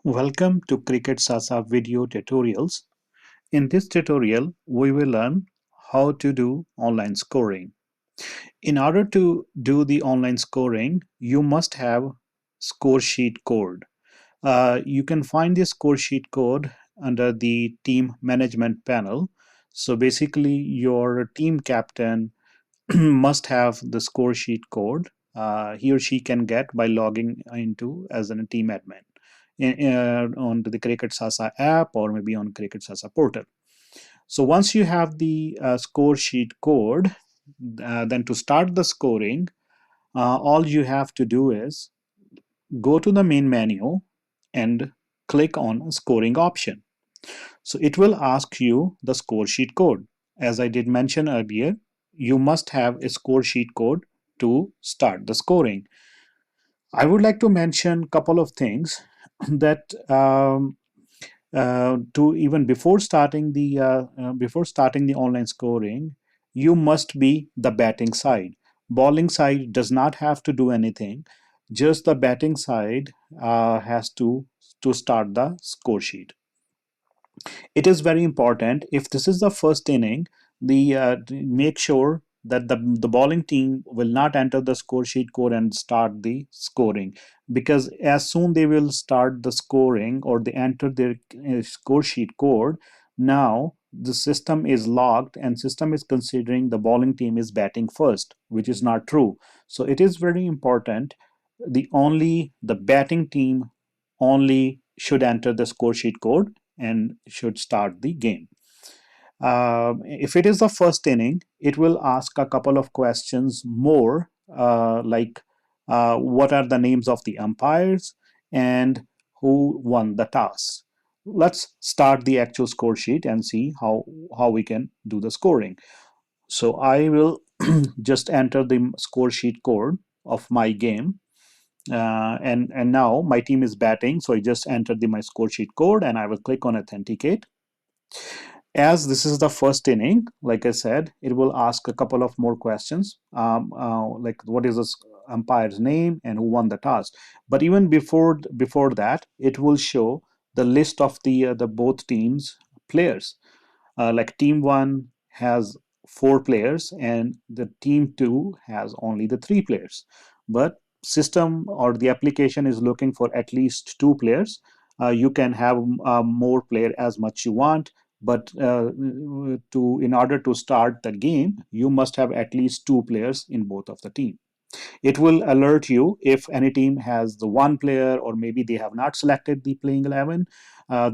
Welcome to CricketSASA video tutorials. In this tutorial, we will learn how to do online scoring. In order to do the online scoring, you must have score sheet code. You can find the score sheet code under the team management panel. So basically, your team captain must have the score sheet code he or she can get by logging into as a team admin on the CricketSASA app or maybe on CricketSASA portal. So once you have the score sheet code, then to start the scoring, all you have to do is go to the main menu and click on scoring option. So it will ask you the score sheet code. As I did mention earlier, you must have a score sheet code to start the scoring. I would like to mention a couple of things that to even before starting the online scoring, you must be the batting side. Bowling side does not have to do anything. Just the batting side has to start the score sheet. It is very important if this is the first inning, the make sure that the bowling team will not enter the score sheet code and start the scoring, because as soon they will start the scoring or they enter their score sheet code, now the system is locked and system is considering the bowling team is batting first, which is not true. So it is very important the batting team only should enter the score sheet code and should start the game. If it is the first inning, it will ask a couple of questions more, like what are the names of the umpires and who won the toss. Let's start the actual score sheet and see how we can do the scoring. So I will just enter the score sheet code of my game. And now my team is batting, so I just entered my score sheet code and I will click on authenticate. As this is the first inning, like I said, it will ask a couple of more questions, like what is the umpire's name and who won the toss. But even before that, it will show the list of the both teams players. Like team one has 4 players and the team two has only the 3 players. But system or the application is looking for at least 2 players. You can have more player as much you want, but in order to start the game, you must have at least 2 players in both of the team. It will alert you if any team has the 1 player or maybe they have not selected the playing 11,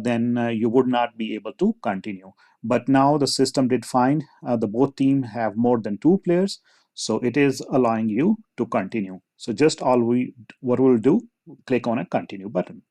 then you would not be able to continue. But now the system did find the both team have more than 2 players, so it is allowing you to continue. So just what we'll do, click on a continue button.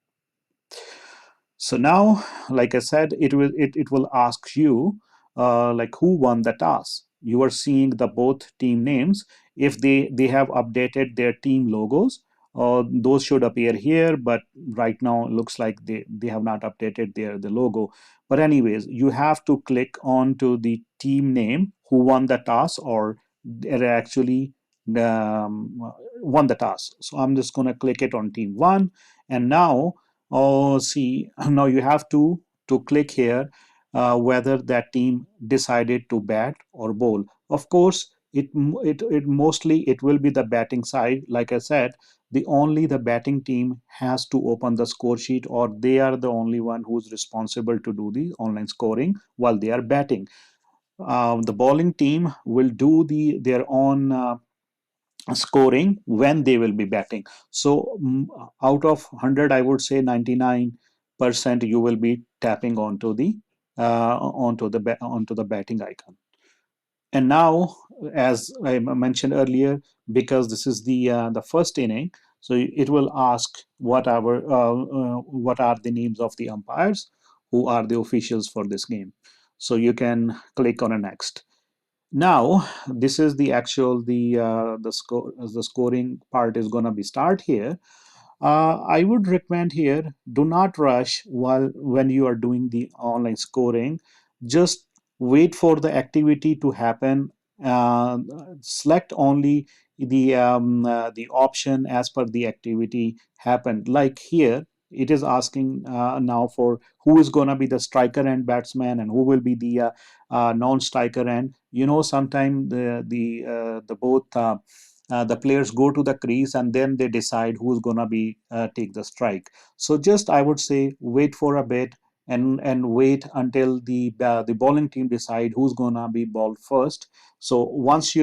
So now, like I said, it will ask you like who won the toss. You are seeing the both team names. If they have updated their team logos, those should appear here. But right now, it looks like they have not updated the logo. But anyways, you have to click on to the team name who won the toss or they actually won the toss. So I'm just gonna click it on team one, and now see, now you have to click here whether that team decided to bat or bowl. Of course, it mostly it will be the batting side. Like I said, the batting team has to open the score sheet, or they are the only one who's responsible to do the online scoring while they are batting. The bowling team will do their own scoring when they will be batting. So out of 100, I would say 99% you will be tapping onto the batting icon. And now, as I mentioned earlier, because this is the first inning, so it will ask what are the names of the umpires, who are the officials for this game. So you can click on a next. Now this is the actual the scoring part is going to be start here. I would recommend here, do not rush when you are doing the online scoring. Just wait for the activity to happen. uh, Select only the option as per the activity happened. Like here, It is asking now for who is going to be the striker and batsman, and who will be the non-striker. And sometimes the both the players go to the crease, and then they decide who's going to be take the strike. So just I would say wait for a bit, and wait until the bowling team decide who's going to be bowled first. So once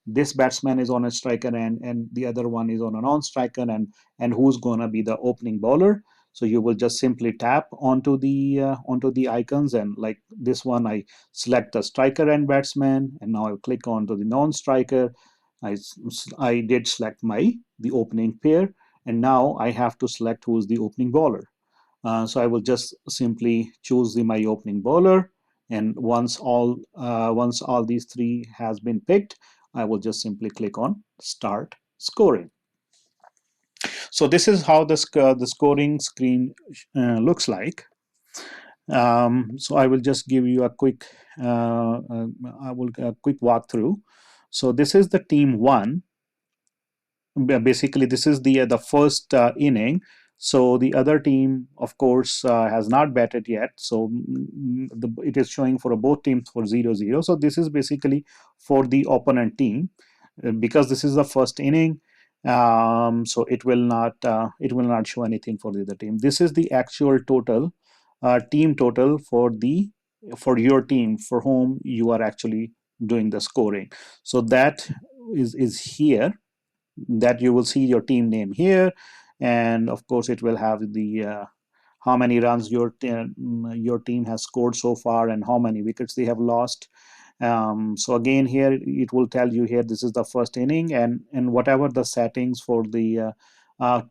this batsman is on a striker and the other one is on a non-striker, and who's going to be the opening bowler, so you will just simply tap onto the icons, and like this one I select the striker and batsman, and now I click onto the non-striker. I did select the opening pair, and now I have to select who is the opening bowler. So I will just simply choose my opening bowler, and once all these three has been picked, I will just simply click on start scoring. So this is how the scoring screen looks like. So I will just give you a quick walkthrough. So this is the team one. Basically, this is the first inning. So the other team, of course, has not batted yet. So it is showing for both teams for 0-0. So this is basically for the opponent team. Because this is the first inning. So it will not show anything for the other team. This is the actual total, team total for your team for whom you are actually doing the scoring. So that is here, that you will see your team name here, and of course it will have the how many runs your team has scored so far and how many wickets they have lost. So again, here it will tell you here this is the first inning, and whatever the settings for the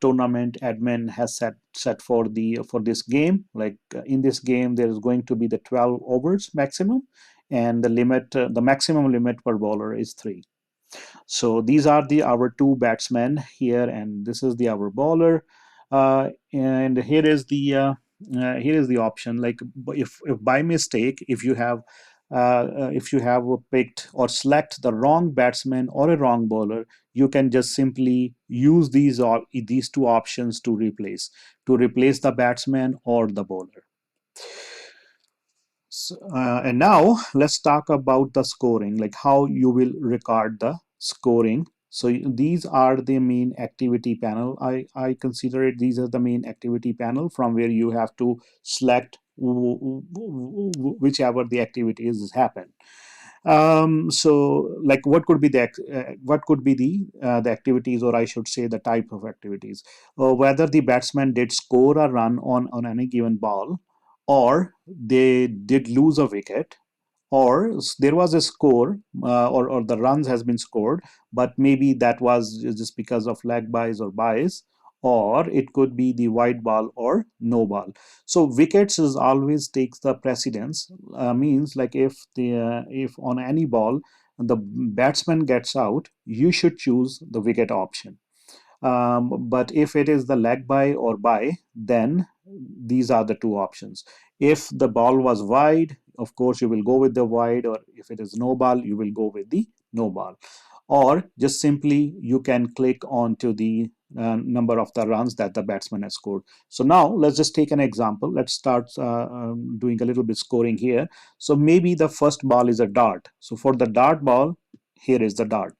tournament admin has set for this game. Like in this game, there is going to be the 12 overs maximum, and the maximum limit per bowler is 3. So these are our two batsmen here, and this is our bowler. And here is the option. Like if by mistake, if you have picked or select the wrong batsman or a wrong bowler, you can just simply use these two options to replace the batsman or the bowler. And now let's talk about the scoring, like how you will record the scoring. So these are the main activity panel. I consider it these are the main activity panel from where you have to select whichever the activities happen. So like what could be the activities, or I should say the type of activities, whether the batsman did score a run on any given ball, or they did lose a wicket, or there was a score, or the runs has been scored, but maybe that was just because of leg byes or byes, or it could be the white ball or no ball. So wickets is always takes the precedence. Means like if on any ball the batsman gets out, you should choose the wicket option. But if it is the leg by or by, then these are the two options. If the ball was wide, of course you will go with the wide, or if it is no ball, you will go with the no ball. Or just simply you can click on to the number of the runs that the batsman has scored. So now let's just take an example. Let's start doing a little bit scoring here. So maybe the first ball is a dart. So for the dart ball, here is the dart,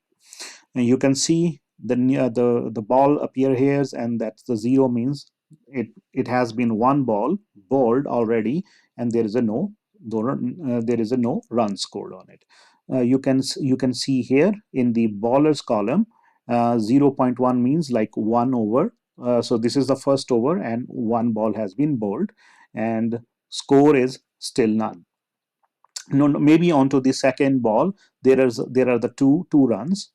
and you can see the ball appear here, and that's the 0 means it has been one ball bowled already, and there is a no run scored on it. You can see here in the bowlers column, 0.1 means like 1 over. So this is the first over and one ball has been bowled, and score is still none. No, maybe onto the second ball there are the two runs,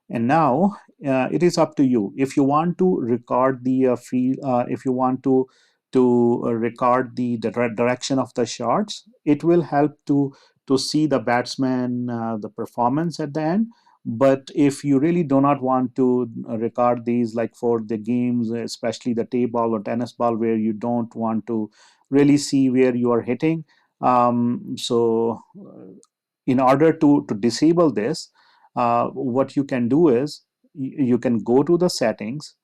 and now it is up to you. If you want to record the field, if you want to record the direction of the shots, it will help to see the batsman the performance at the end. But if you really do not want to record these, like for the games, especially the table or tennis ball, where you don't want to really see where you are hitting, so in order to disable this, what you can do is you can go to the settings,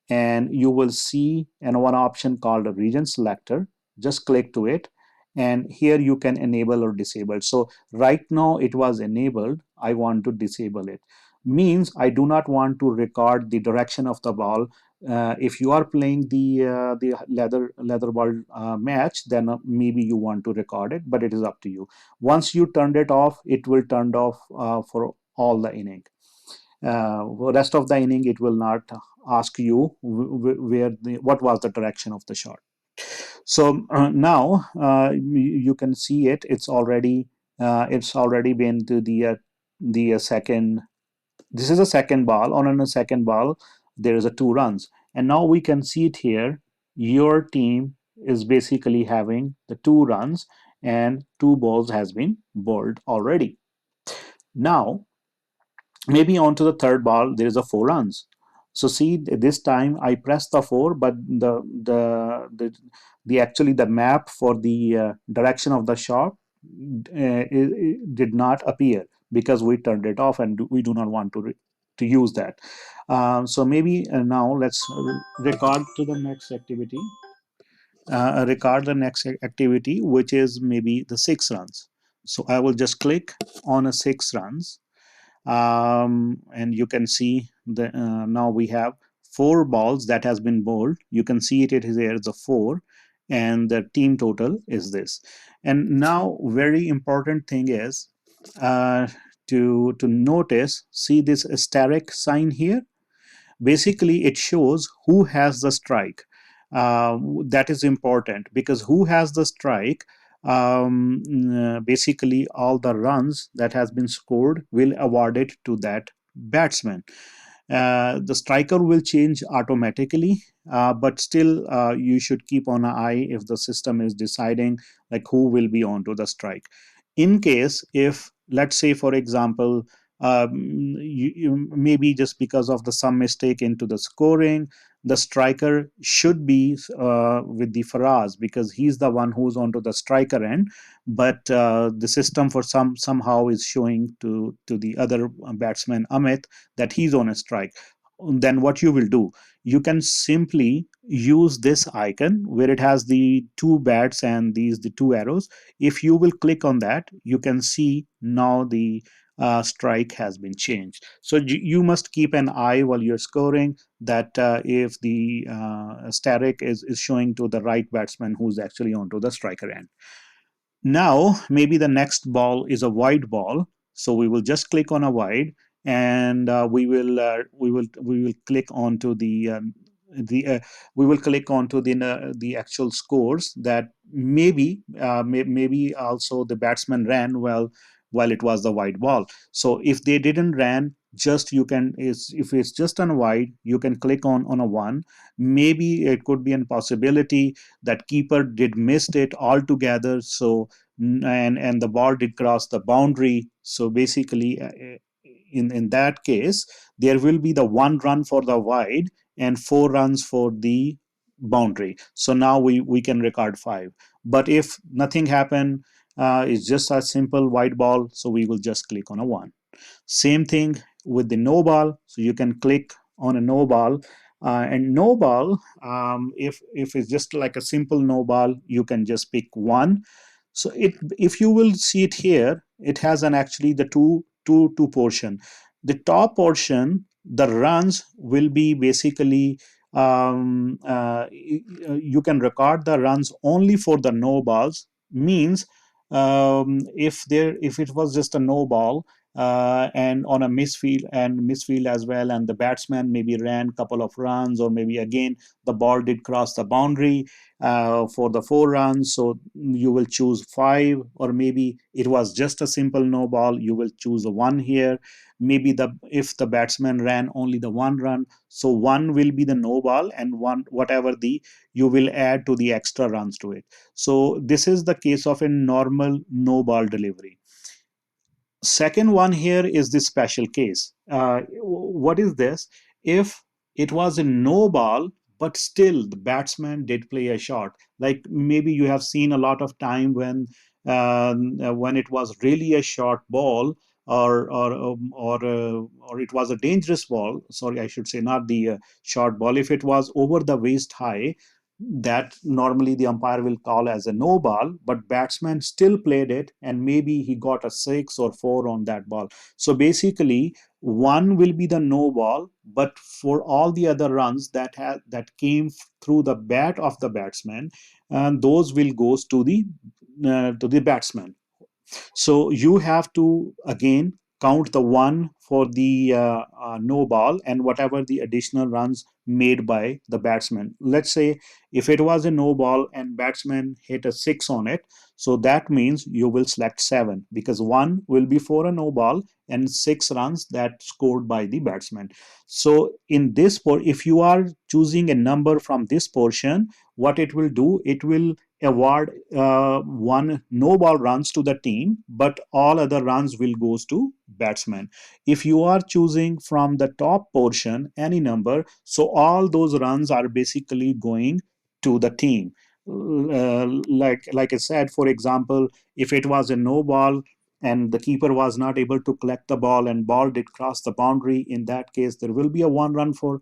and you will see one option called a region selector. Just click to it, and here you can enable or disable. So right now it was enabled. I want to disable it. Means I do not want to record the direction of the ball. If you are playing the leather ball match, then maybe you want to record it, but it is up to you. Once you turned it off, it will turn off for all the inning. Rest of the inning, it will not ask you where what was the direction of the shot. So now you can see it. It's already been to the second. This is a second ball. On a second ball, there is a 2 runs, and now we can see it here. Your team is basically having the 2 runs, and 2 balls has been bowled already. Now maybe onto the third ball there is a 4 runs. So see, this time I pressed the 4, but the actually the map for the direction of the shot did not appear because we turned it off, and we do not want to use that. So maybe now let's record to the next activity. Record the next activity, which is maybe the 6 runs. So I will just click on a 6 runs, and you can see the now we have 4 balls that has been bowled. You can see it is here, it's a 4, and the team total is this. And now very important thing is to notice, see this asterisk sign here. Basically it shows who has the strike. That is important because who has the strike, basically all the runs that has been scored will awarded to that batsman. The striker will change automatically, but still you should keep on an eye if the system is deciding like who will be onto the strike. In case if, let's say for example, maybe just because of some mistake into the scoring, the striker should be with the Faraz because he's the one who's onto the striker end, but the system for somehow is showing to the other batsman Amit that he's on a strike. Then what you will do, you can simply use this icon where it has the 2 bats and the 2 arrows. If you will click on that, you can see now the strike has been changed. So you must keep an eye while you're scoring that if the static is showing to the right batsman who's actually onto the striker end. Now, maybe the next ball is a wide ball. So we will just click on a wide, and we will click onto the we will click onto the actual scores that maybe also the batsman ran well while it was the wide ball. So if they didn't ran, just you can is if it's just on a wide, you can click on a 1. Maybe it could be a possibility that keeper did missed it altogether. So and the ball did cross the boundary. So basically, in that case, there will be the 1 run for the wide and 4 runs for the boundary. So now we can record 5. But if nothing happened, it's just a simple wide ball. So we will just click on a 1. Same thing with the no ball. So you can click on a no ball. And no ball, if it's just like a simple no ball, you can just pick 1. So if you will see it here, it has an actually the two portion. The top portion, the runs will be basically you can record the runs only for the no balls. Means if it was just a no ball and on a misfield as well, and the batsman maybe ran couple of runs, or maybe again the ball did cross the boundary for the 4 runs, so you will choose 5. Or maybe it was just a simple no ball, you will choose a 1 here. Maybe if the batsman ran only the 1 run, so 1 will be the no ball, and 1 whatever the you will add to the extra runs to it. So this is the case of a normal no ball delivery. Second one here is the special case. What is this? If it was a no ball, but still the batsman did play a shot, like maybe you have seen a lot of time when it was really a short ball, or it was a dangerous ball. Sorry, I should say not the short ball. If it was over the waist high, that normally the umpire will call as a no ball, but batsman still played it, and maybe he got a 6 or 4 on that ball. So basically, one will be the no ball, but for all the other runs that came through the bat of the batsman, and those will goes to the batsman. So you have to again count the one for the no ball and whatever the additional runs made by the batsman. Let's say if it was a no ball and batsman hit a 6 on it, so that means you will select 7 because 1 will be for a no ball and 6 runs that scored by the batsman. So in this, if you are choosing a number from this portion, what it will do, it will award one no ball runs to the team, but all other runs will goes to batsman. If you are choosing from the top portion any number, so all those runs are basically going to the team. Like I said, for example, if it was a no ball and the keeper was not able to collect the ball and ball did cross the boundary, in that case there will be a 1 run for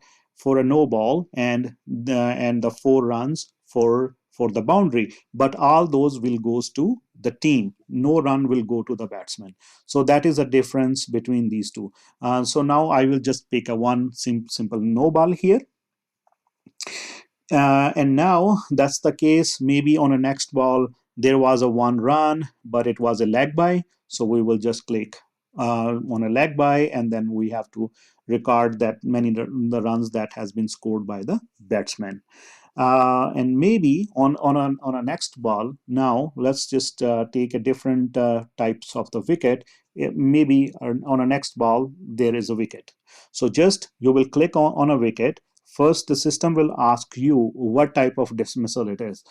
a no ball and the 4 runs for the boundary, but all those will goes to the team. No run will go to the batsman. So that is a difference between these two. So now I will just pick a one simple no ball here. And now that's the case. Maybe on a next ball there was a 1 run, but it was a leg by. So we will just click on a leg by, and then we have to record that many the runs that has been scored by the batsman. And maybe on a next ball, now let's just take a different types of the wicket. Maybe on a next ball there is a wicket. So just you will click on a wicket. First, the system will ask you what type of dismissal it is.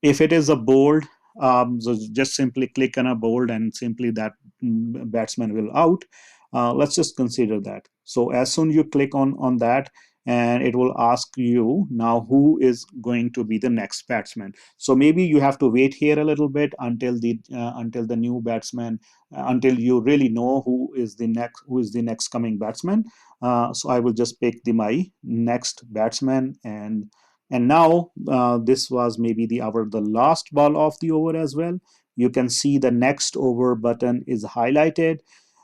If it is a bold, so just simply click on a bold and simply that batsman will out. Let's just consider that. So as soon you click on that, and it will ask you now who is going to be the next batsman. So maybe you have to wait here a little bit until the new batsman, until you really know who is the next coming batsman. So I will just pick my next batsman, and now this was maybe the last ball of the over as well. You can see the next over button is highlighted.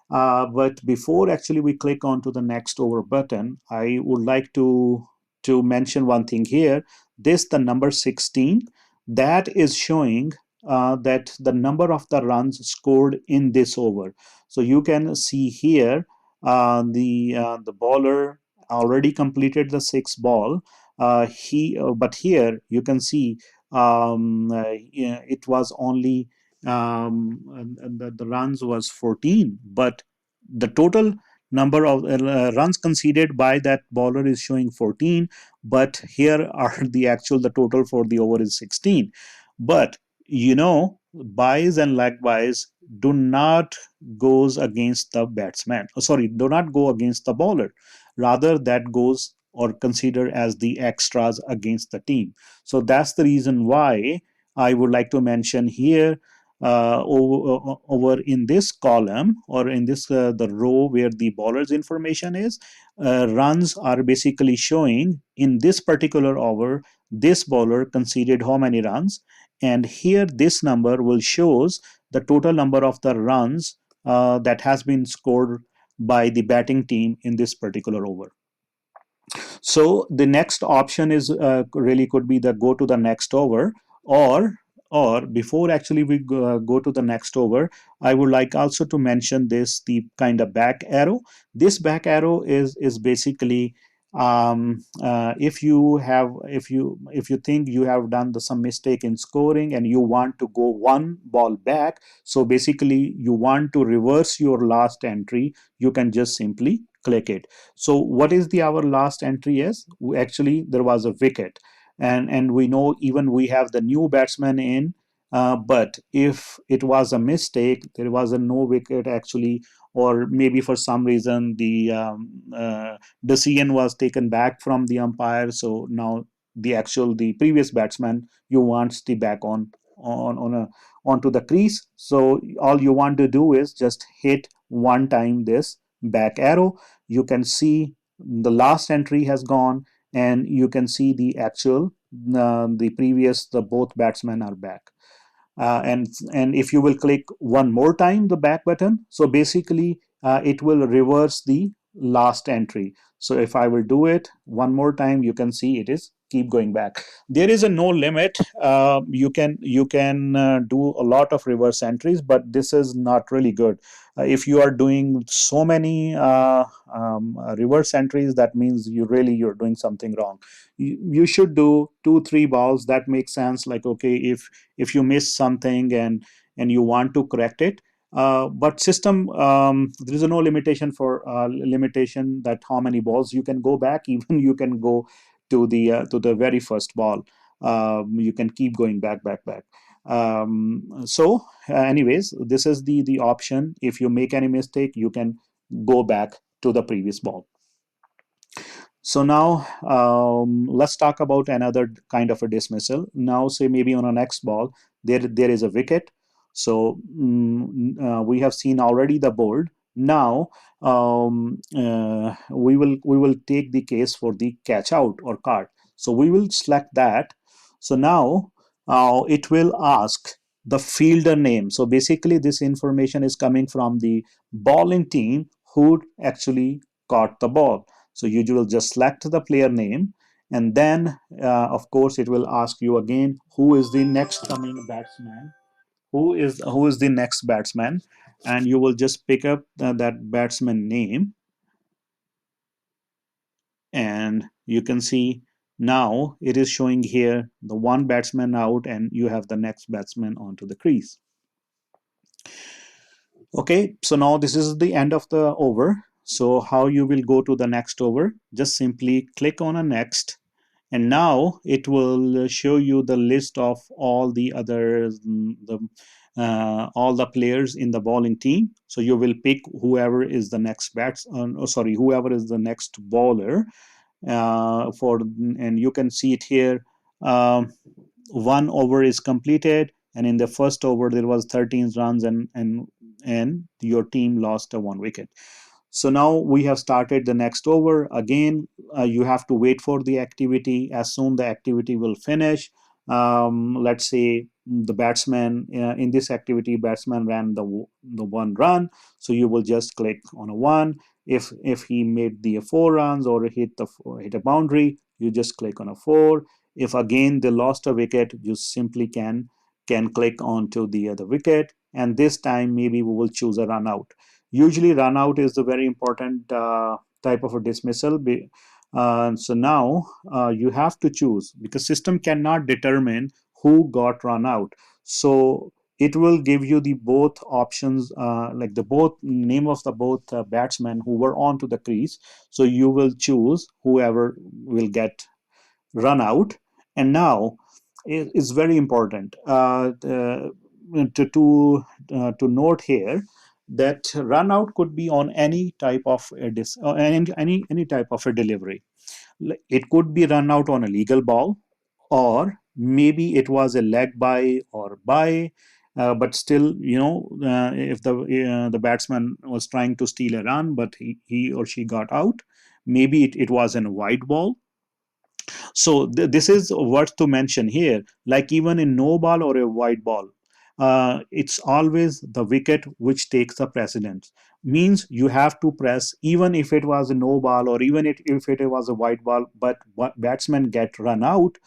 But before actually we click on to the next over button, I would like to mention one thing here. The number 16, that is showing that the number of the runs scored in this over. So you can see here the bowler already completed the 6th ball. But here you can see yeah, it was only the runs was 14, but the total number of runs conceded by that bowler is showing 14, but here are the total for the over is 16. But buys and leg buys do not goes against the batsman. Oh, sorry, do not go against the bowler. Rather, that goes or considered as the extras against the team. So that's the reason why I would like to mention here over in this column or in this the row where the bowler's information is, runs are basically showing in this particular over this bowler conceded how many runs, and here this number will shows the total number of the runs that has been scored by the batting team in this particular over. So the next option is really could be the go to the next over, or before actually we go to the next over, I would like also to mention the kind of back arrow. This back arrow is basically if you think you have done some mistake in scoring and you want to go one ball back, so basically you want to reverse your last entry, you can just simply click it. So what is our last entry is? Actually there was a wicket, and we know even we have the new batsman in, but if it was a mistake, there was a no wicket actually, or maybe for some reason the decision was taken back from the umpire, so now the previous batsman you want the back on a onto the crease. So all you want to do is just hit one time this back arrow. You can see the last entry has gone, and you can see the actual the previous, the both batsmen are back. And if you will click one more time the back button, so basically it will reverse the last entry. So if I will do it one more time, you can see it is keep going back. There is a no limit. You can do a lot of reverse entries, but this is not really good. If you are doing so many reverse entries, that means you're doing something wrong. You should do 2 3 balls. That makes sense. Like, okay, if you miss something and you want to correct it, but system, there is no limitation for limitation that how many balls you can go back. Even you can go to the very first ball. You can keep going back. Anyways, this is the option. If you make any mistake, you can go back to the previous ball. So now let's talk about another kind of a dismissal. Now, say maybe on a next ball, there is a wicket. So we have seen already the board. Now we will take the case for the catch out or card. So we will select that. So now it will ask the fielder name. So basically, this information is coming from the bowling team who actually caught the ball. So you will just select the player name, and then of course it will ask you again who is the next coming batsman, who is the next batsman, and you will just pick up that batsman name, and you can see now it is showing here the one batsman out, and you have the next batsman onto the crease. Okay, so now this is the end of the over. So how you will go to the next over? Just simply click on a next, and now it will show you the list of all the other all the players in the bowling team. So you will pick whoever is the next whoever is the next bowler and you can see it here. One over is completed, and in the first over there was 13 runs, and your team lost a 1 wicket. So now we have started the next over. Again, you have to wait for the activity. As soon the activity will finish, let's say the batsman in this activity, batsman ran the 1 run. So you will just click on a 1. If he made the 4 runs or hit a boundary, you just click on a 4. If again they lost a wicket, you simply can click onto the other wicket, and this time maybe we will choose a run out. Usually run out is the very important type of a dismissal. So now you have to choose, because system cannot determine who got run out. So it will give you the both options, like the both name of the both batsmen who were onto the crease. So you will choose whoever will get run out. And now it's very important to note here that run out could be on any type of any type of a delivery. It could be run out on a legal ball, or maybe it was a leg by or by. But still, if the batsman was trying to steal a run, but he or she got out, maybe it was a wide ball. So this is worth to mention here. Like even in no ball or a wide ball, it's always the wicket which takes the precedence. Means you have to press even if it was a no ball, or even if it was a wide ball, but batsmen get run out.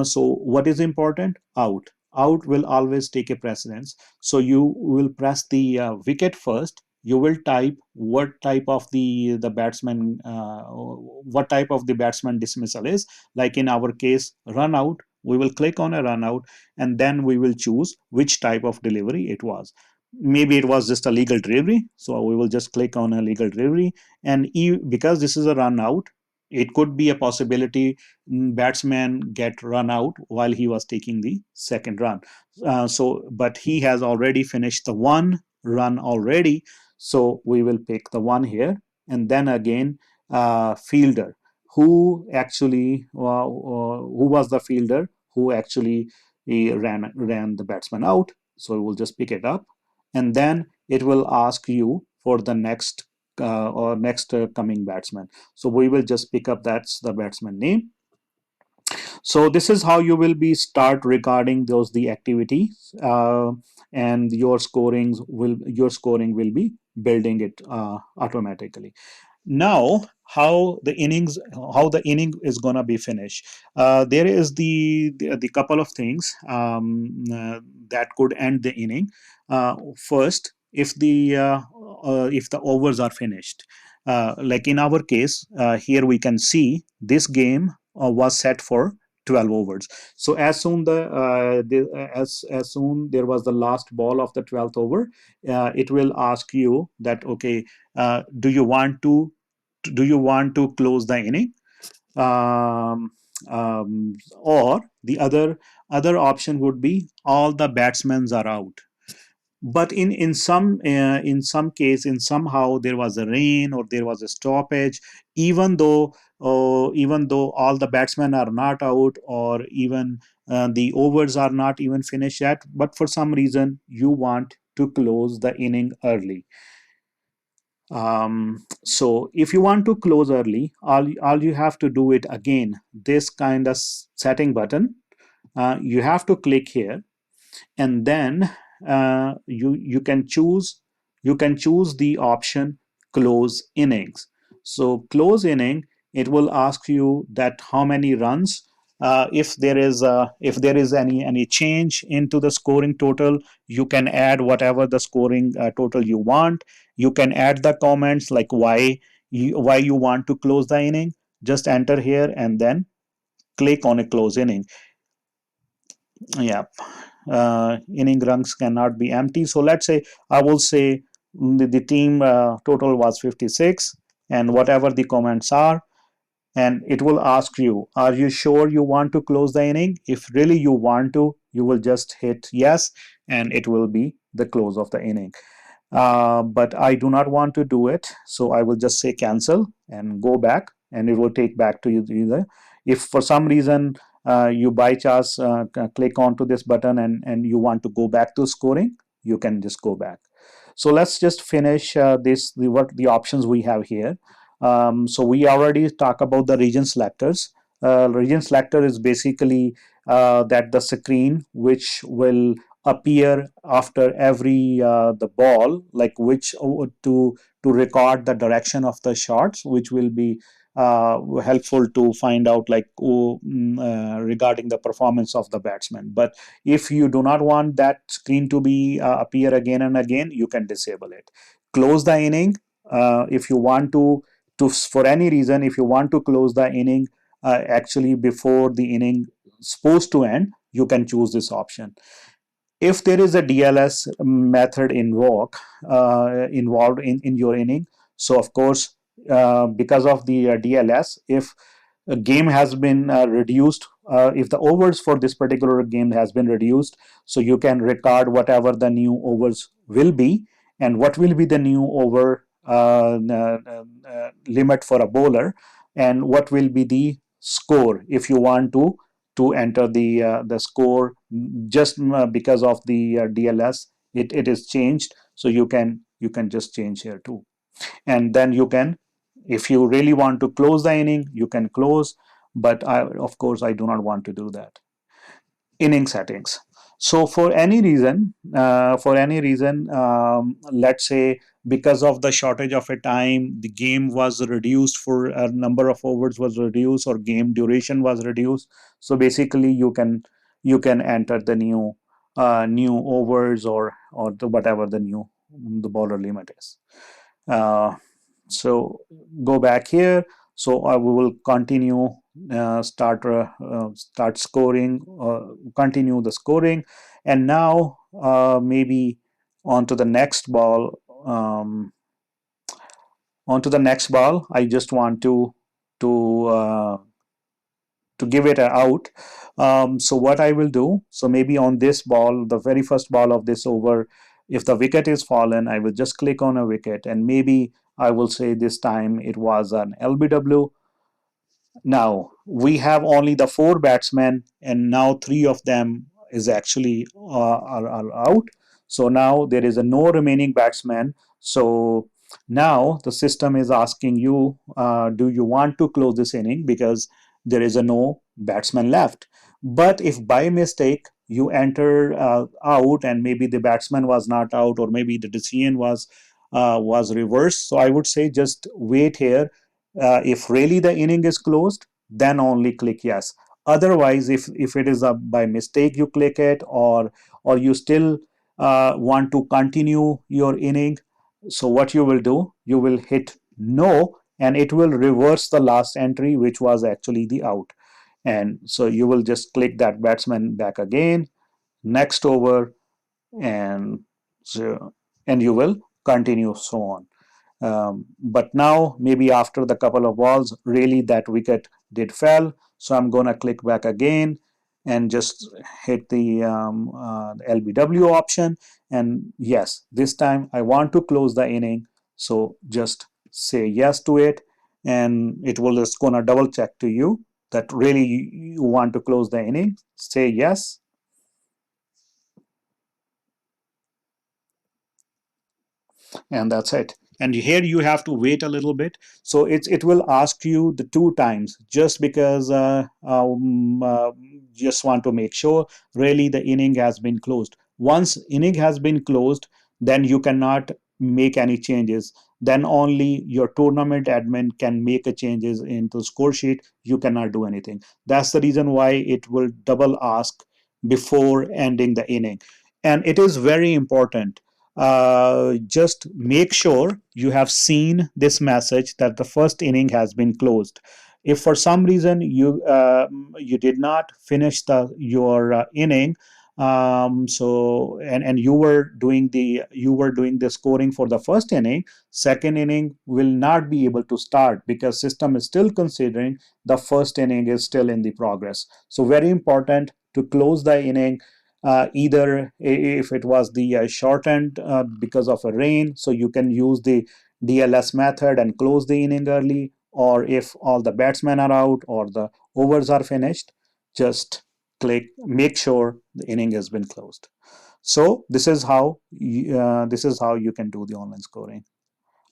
So what is important? Out. Out will always take a precedence. So you will press the wicket first. You will type what type of the batsman what type of the batsman dismissal is. Like in our case, run out, we will click on a run out, and then we will choose which type of delivery it was. Maybe it was just a legal delivery, so we will just click on a legal delivery. And because this is a run out, it could be a possibility batsman get run out while he was taking the second run. But he has already finished the 1 run already, so we will pick the 1 here. And then again, fielder, who was the fielder who actually ran the batsman out. So we'll just pick it up, and then it will ask you for the next or next coming batsman. So we will just pick up that's the batsman name. So this is how you will be start recording those the activities, and your scoring will be building it automatically. Now how the inning is going to be finished. There is the couple of things that could end the inning. First, if the overs are finished, like in our case, here we can see this game was set for 12 overs. So as soon there was the last ball of the 12th over, it will ask you that, okay, do you want to close the inning, um, or the other option would be all the batsmen are out. But in some case, in somehow there was a rain or there was a stoppage, even though all the batsmen are not out, or even the overs are not even finished yet, but for some reason you want to close the inning early. So if you want to close early, all you have to do it again, this kind of setting button, you have to click here, and then you can choose the option close innings. So close inning, it will ask you that how many runs, if there is any change into the scoring total, you can add whatever the scoring total you want. You can add the comments like why you want to close the inning. Just enter here and then click on a close inning. Yeah, inning rungs cannot be empty. So let's say I will say the team total was 56, and whatever the comments are, and it will ask you, are you sure you want to close the inning? If really you want to, you will just hit yes, and it will be the close of the inning. But I do not want to do it, so I will just say cancel and go back, and it will take back to you either. If for some reason you by chance click onto this button and you want to go back to scoring, you can just go back. So let's just finish what the options we have here. So we already talk about the region selectors. Region selector is basically that the screen which will appear after every the ball, like which to record the direction of the shots, which will be helpful to find out like regarding the performance of the batsman. But if you do not want that screen to be appear again and again, you can disable it. Close the inning. If you want to for any reason, if you want to close the inning actually before the inning supposed to end, you can choose this option. If there is a DLS method involved in your inning, so of course, because of the DLS, if a game has been reduced, if the overs for this particular game has been reduced, so you can record whatever the new overs will be, and what will be the new over limit for a bowler, and what will be the score if you want to enter the score. Just because of the DLS, it is changed, so you can just change here too. And then you can, if you really want to close the inning, you can close, but of course I do not want to do that. Inning settings. So for any reason, let's say because of the shortage of a time, the game was reduced, for a number of overs was reduced, or game duration was reduced. So basically, you can enter the new overs, or whatever the bowler limit is. Uh, so go back here. So I will continue, start scoring, continue the scoring, and now maybe on to the next ball. On to the next ball, I just want to uh, to give it a out. So what I will do, so maybe on this ball, the very first ball of this over, if the wicket is fallen, I will just click on a wicket, and maybe I will say this time it was an LBW. Now we have only the four batsmen, and now three of them is actually are out. So now there is a no remaining batsman. So now the system is asking you, do you want to close this inning because there is a no batsman left. But if by mistake you enter out, and maybe the batsman was not out, or maybe the decision was reversed, so I would say just wait here. If really the inning is closed, then only click yes. Otherwise, if it is by mistake you click it, or you still want to continue your inning, so what you will do, you will hit no, and it will reverse the last entry, which was actually the out. And so you will just click that batsman back again, next over, and so, and you will continue so on. But now maybe after the couple of balls, really that wicket did fell. So I'm gonna click back again and just hit the LBW option. And yes, this time I want to close the inning. So just say yes to it, and it will just gonna double check to you that really you want to close the inning. Say yes, and that's it. And here you have to wait a little bit. So it will ask you the two times, just because just want to make sure really the inning has been closed. Once inning has been closed, then you cannot make any changes. Then only your tournament admin can make a changes into score sheet. You cannot do anything. That's the reason why it will double ask before ending the inning. And it is very important, just make sure you have seen this message that the first inning has been closed. If for some reason you did not finish your inning, so and you were doing the scoring for the first inning, second inning will not be able to start because system is still considering the first inning is still in the progress. So very important to close the inning, either if it was the shortened because of a rain, so you can use the DLS method and close the inning early, or if all the batsmen are out or the overs are finished, just click make sure the inning has been closed. So this is how you can do the online scoring.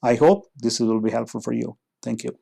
I hope this will be helpful for you. Thank you.